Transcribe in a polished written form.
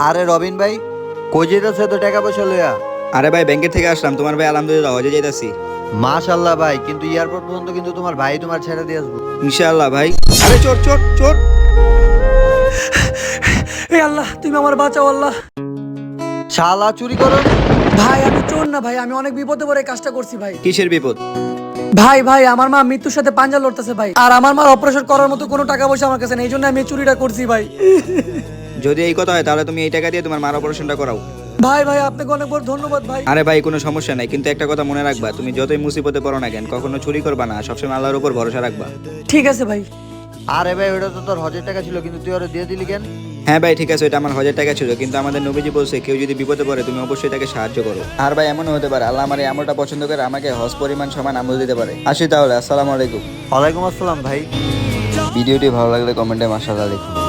আরে রবিন ভাই, কই যেতেছে তো টাকা পয়সা লইয়া? আরে ভাই ব্যাংকের থেকে আসলাম, তোমার ভাই আলহামদুলিল্লাহ হজে যাইতাছি। মাশাল্লাহ ভাই, কিন্তু এয়ারপোর্ট পর্যন্ত কিন্তু তোমার ভাই তোমার ছেড়ে দিয়ে আসবো। ইনশাআল্লাহ ভাই। আরে চোর চোর চোর! হে আল্লাহ, তুমি আমার বাঁচাও আল্লাহ। শালা চুরি করো। ভাই আমি চোর না ভাই, আমি অনেক বিপদে পড়ে এই কাজটা করছি ভাই। কিসের বিপদ? ভাই ভাই আমার মা মৃত্যুর সাথে পাঞ্জা লড়তেছে ভাই, আর আমার মার অপারেশন করার মতো কোনো টাকা পয়সা আমার কাছে নেই, এই জন্য আমি এই চুরিটা করছি ভাই। যদি এই কথা হয় তাহলে তুমি এই টাকা দিয়ে তোমার মার অপারেশনটা করাও। ভাই ভাই আপনাকে অনেক বড় ধন্যবাদ ভাই। আরে ভাই কোনো সমস্যা নাই, কিন্তু একটা কথা মনে রাখবা, তুমি যতই মুসিবতে পড়ো না কেন কখনো চুরি করবা না, সবসময় আল্লাহর উপর ভরসা রাখবা। ঠিক আছে ভাই। আরে ভাই, ওটা তো তোর হজের টাকা ছিল, কিন্তু তুই ওরা দিয়ে দিলি কেন? হ্যাঁ ভাই ঠিক আছে, এটা আমার হজের টাকা ছিল, কিন্তু আমাদের নবীজি বলছে কেউ যদি বিপদে পড়ে তুমি অবশ্যই তাকে সাহায্য করো। আর ভাই এমনও হতে পারে আল্লাহ আমার এই আমলটা পছন্দ করে আমাকে হজ পরিমাণ সমান আমল দিতে পারে। আসি তাহলে, আসসালামু আলাইকুম। ওয়ালাইকুম আসসালাম ভাই। ভিডিওটি ভালো লাগলে কমেন্টে মাশাআল্লাহ লিখুন।